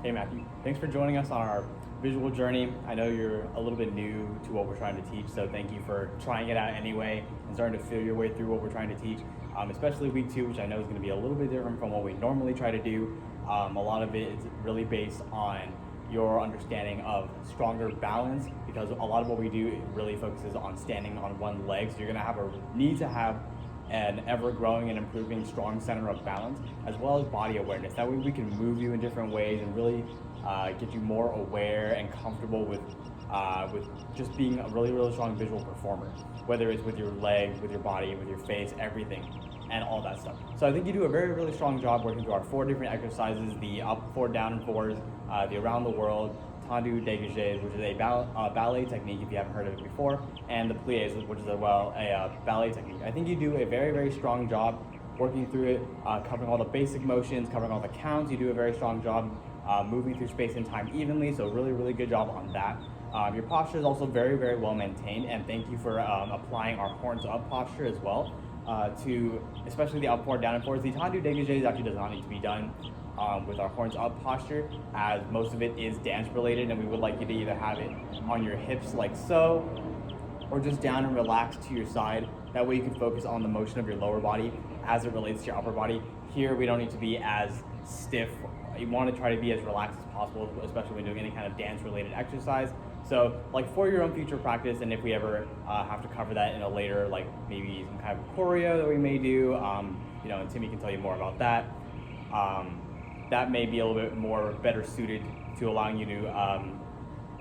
Hey Matthew, thanks for joining us on our visual journey. I know you're a little bit new to what we're trying to teach, so thank you for trying it out anyway and starting to feel your way through what we're trying to teach, especially week 2, which I know is going to be a little bit different from what we normally try to do. A lot of it is really based on your understanding of stronger balance, because a lot of what we do really focuses on standing on one leg, so you're going to have a need to have an ever-growing and improving strong center of balance, as well as body awareness. That way we can move you in different ways and really get you more aware and comfortable with just being a really, really strong visual performer, whether it's with your legs, with your body, with your face, everything, and all that stuff. So I think you do a very, really strong job working through our 4 different exercises: the up, 4, down, and 4s, the around the world, tendu dégagés, which is a ballet technique if you haven't heard of it before, and the pliés, which is a ballet technique. I think you do a very, very strong job working through it, covering all the basic motions, covering all the counts. You do a very strong job moving through space and time evenly, so really, really good job on that. Your posture is also very, very well maintained, and thank you for applying our horns up posture as well to especially the up, 4, down, and 4s. The tendu dégagés actually does not need to be done with our horns up posture, as most of it is dance related, and we would like you to either have it on your hips like so, or just down and relaxed to your side. That way you can focus on the motion of your lower body as it relates to your upper body. Here we don't need to be as stiff. You want to try to be as relaxed as possible, especially when doing any kind of dance related exercise. So like for your own future practice, and if we ever have to cover that in a later, like maybe some kind of choreo that we may do, and Timmy can tell you more about that. That may be a little bit more better suited to allowing you to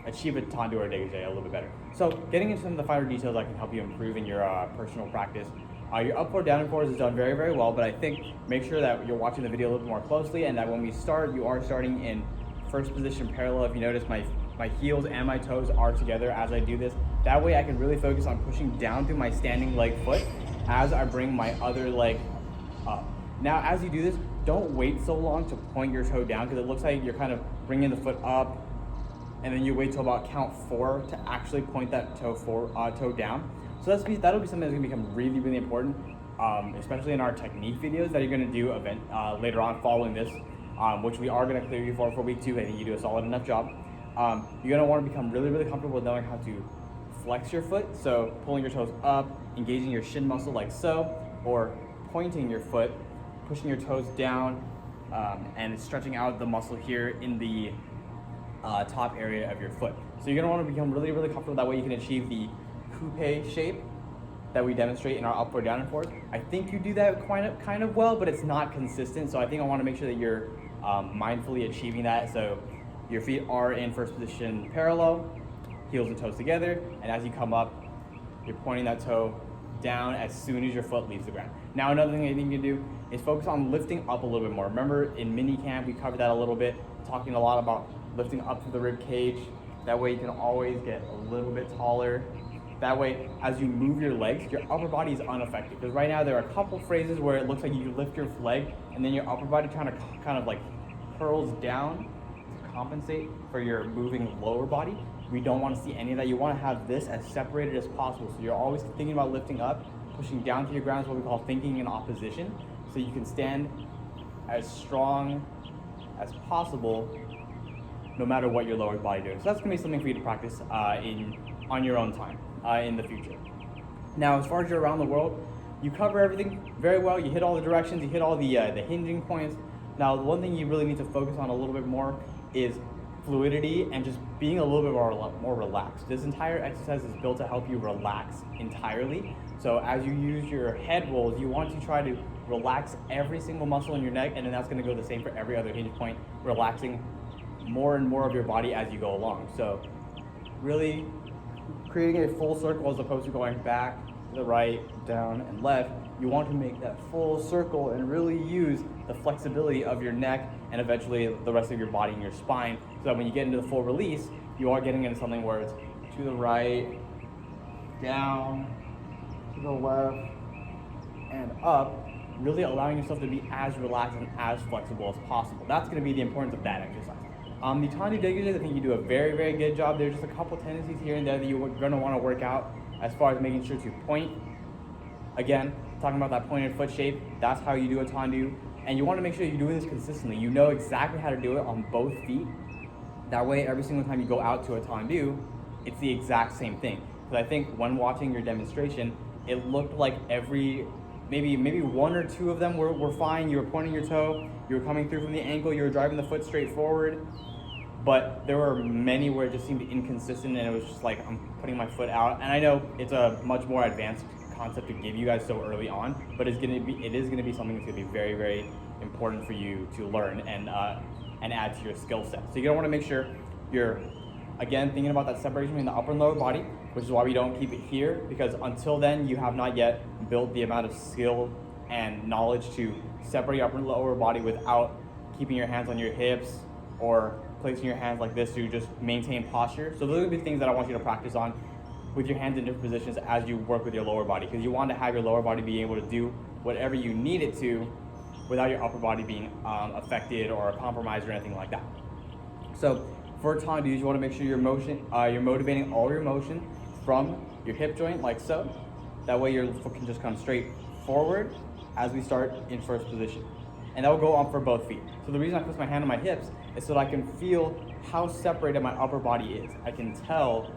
achieve a tendu or dégagé a little bit better. So getting into some of the finer details that can help you improve in your personal practice. Your up, 4, down, and 4s is done very, very well, but I think make sure that you're watching the video a little bit more closely, and that when we start, you are starting in first position parallel. If you notice, my heels and my toes are together as I do this. That way I can really focus on pushing down through my standing leg foot as I bring my other leg up. Now, as you do this, don't wait so long to point your toe down, because it looks like you're kind of bringing the foot up, and then you wait till about count 4 to actually point that toe down. So that'll be something that's gonna become really, really important, especially in our technique videos that you're gonna do later on following this, which we are gonna clear you for week 2. I think you do a solid enough job. You're gonna wanna become really, really comfortable with knowing how to flex your foot. So pulling your toes up, engaging your shin muscle like so, or pointing your foot, pushing your toes down, and stretching out the muscle here in the top area of your foot. So you're gonna wanna become really, really comfortable. That way you can achieve the coupe shape that we demonstrate in our up, 4, down, and 4s. I think you do that kind of well, but it's not consistent. So I think I wanna make sure that you're mindfully achieving that. So your feet are in first position parallel, heels and toes together, and as you come up, you're pointing that toe down as soon as your foot leaves the ground. Now, another thing I think you can do is focus on lifting up a little bit more. Remember, in mini camp, we covered that a little bit, talking a lot about lifting up to the rib cage. That way you can always get a little bit taller. That way, as you move your legs, your upper body is unaffected. Because right now, there are a couple phrases where it looks like you lift your leg, and then your upper body kind of like curls down to compensate for your moving lower body. We don't want to see any of that. You want to have this as separated as possible. So you're always thinking about lifting up, pushing down to your ground is what we call thinking in opposition. So you can stand as strong as possible no matter what your lower body doing. So that's going to be something for you to practice on your own time in the future. Now, as far as your around the world, you cover everything very well. You hit all the directions, you hit all the hinging points. Now, the one thing you really need to focus on a little bit more is fluidity and just being a little bit more relaxed. This entire exercise is built to help you relax entirely. So as you use your head rolls, you want to try to relax every single muscle in your neck, and then that's going to go the same for every other hinge point, relaxing more and more of your body as you go along. So really creating a full circle as opposed to going back to the right, down, and left. You want to make that full circle and really use the flexibility of your neck and eventually the rest of your body and your spine, so that when you get into the full release, you are getting into something where it's to the right, down, to the left, and up, really allowing yourself to be as relaxed and as flexible as possible. That's going to be the importance of that exercise. The tendu dégagés, I think you do a very, very good job. There's just a couple tendencies here and there that you're going to want to work out as far as making sure to point. Again, talking about that pointed foot shape, that's how you do a tendu. And you want to make sure you're doing this consistently. You know exactly how to do it on both feet. That way, every single time you go out to a tendu, it's the exact same thing. Because I think when watching your demonstration, it looked like maybe one or two of them were fine. You were pointing your toe, you were coming through from the ankle, you were driving the foot straight forward. But there were many where it just seemed inconsistent, and it was just like I'm putting my foot out. And I know it's a much more advanced concept to give you guys so early on, but it is going to be something that's going to be very, very important for you to learn and add to your skill set. So you're going to want to make sure you're, again, thinking about that separation between the upper and lower body, which is why we don't keep it here, because until then you have not yet built the amount of skill and knowledge to separate your upper and lower body without keeping your hands on your hips or placing your hands like this to just maintain posture. So those are going to be things that I want you to practice on with your hands in different positions as you work with your lower body, because you want to have your lower body be able to do whatever you need it to without your upper body being affected or compromised or anything like that. So for tendus, you want to make sure you're motivating all your motion from your hip joint like so. That way your foot can just come straight forward as we start in first position. And that will go on for both feet. So the reason I place my hand on my hips is so that I can feel how separated my upper body is. I can tell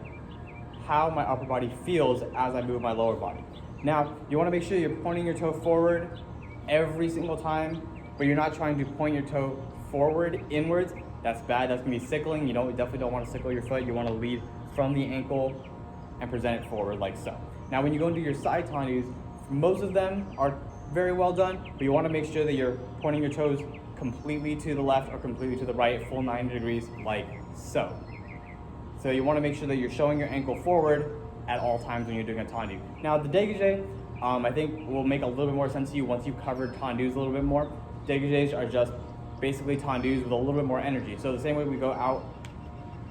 how my upper body feels as I move my lower body. Now, you want to make sure you're pointing your toe forward every single time, but you're not trying to point your toe forward, inwards. That's bad, that's gonna be sickling. You definitely don't want to sickle your foot. You want to lead from the ankle and present it forward like so. Now, when you go into your side tendus, most of them are very well done, but you want to make sure that you're pointing your toes completely to the left or completely to the right, full 90 degrees like so. So you want to make sure that you're showing your ankle forward at all times when you're doing a tendu. Now the dégagé, I think will make a little bit more sense to you once you've covered tendus a little bit more. Dégagés are just basically tendus with a little bit more energy. So the same way we go out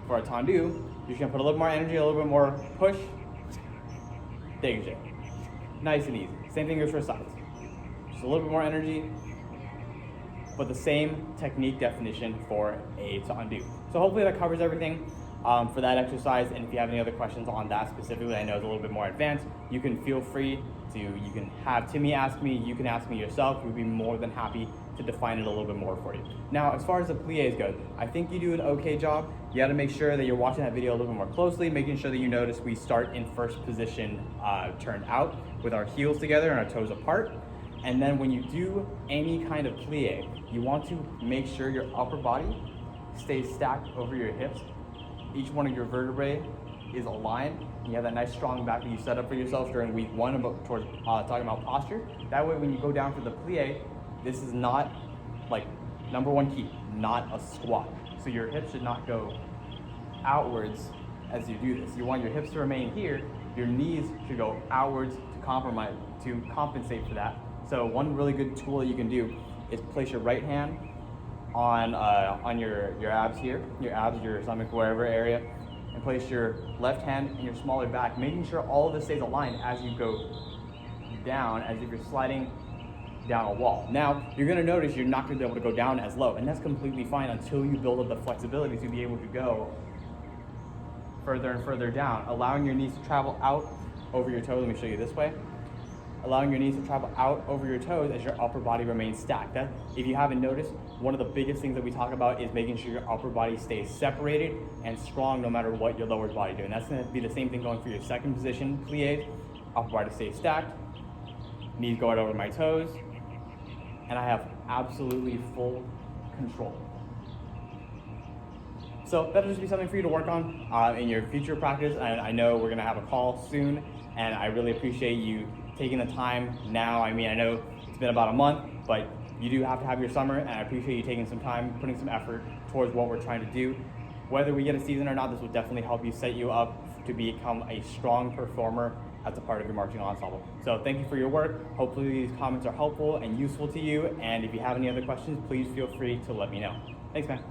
for a tendu, you're just gonna put a little more energy, a little bit more push, dégagé. Nice and easy. Same thing goes for sides. Just a little bit more energy, but the same technique definition for a tendu. So hopefully that covers everything for that exercise. And if you have any other questions on that specifically, I know it's a little bit more advanced, you can feel free to, you can have Timmy ask me, you can ask me yourself. We'd be more than happy to define it a little bit more for you. Now, as far as the pliés go, I think you do an okay job. You gotta make sure that you're watching that video a little bit more closely, making sure that you notice we start in first position, turned out with our heels together and our toes apart. And then when you do any kind of plie, you want to make sure your upper body stays stacked over your hips. Each one of your vertebrae is aligned. You have that nice strong back that you set up for yourself during week one towards talking about posture. That way when you go down for the plie, this is not, like, number one key, not a squat. So your hips should not go outwards as you do this. You want your hips to remain here, your knees should go outwards to compensate for that. So one really good tool that you can do is place your right hand on your abs here, your stomach, wherever area, and place your left hand in your smaller back, making sure all of this stays aligned as you go down, as if you're sliding down a wall. Now, you're gonna notice you're not gonna be able to go down as low, and that's completely fine until you build up the flexibility to be able to go further and further down, allowing your knees to travel out over your toes. Let me show you this way. Allowing your knees to travel out over your toes as your upper body remains stacked. That, if you haven't noticed, one of the biggest things that we talk about is making sure your upper body stays separated and strong no matter what your lower body doing. That's gonna be the same thing going for your second position, pliés. Upper body stays stacked, knees go out over my toes, and I have absolutely full control. So that'll just be something for you to work on in your future practice. And I know we're gonna have a call soon, and I really appreciate you taking the time now. I mean, I know it's been about a month, but you do have to have your summer, and I appreciate you taking some time, putting some effort towards what we're trying to do. Whether we get a season or not, this will definitely help you set you up to become a strong performer as a part of your marching ensemble. So thank you for your work. Hopefully these comments are helpful and useful to you. And if you have any other questions, please feel free to let me know. Thanks, man.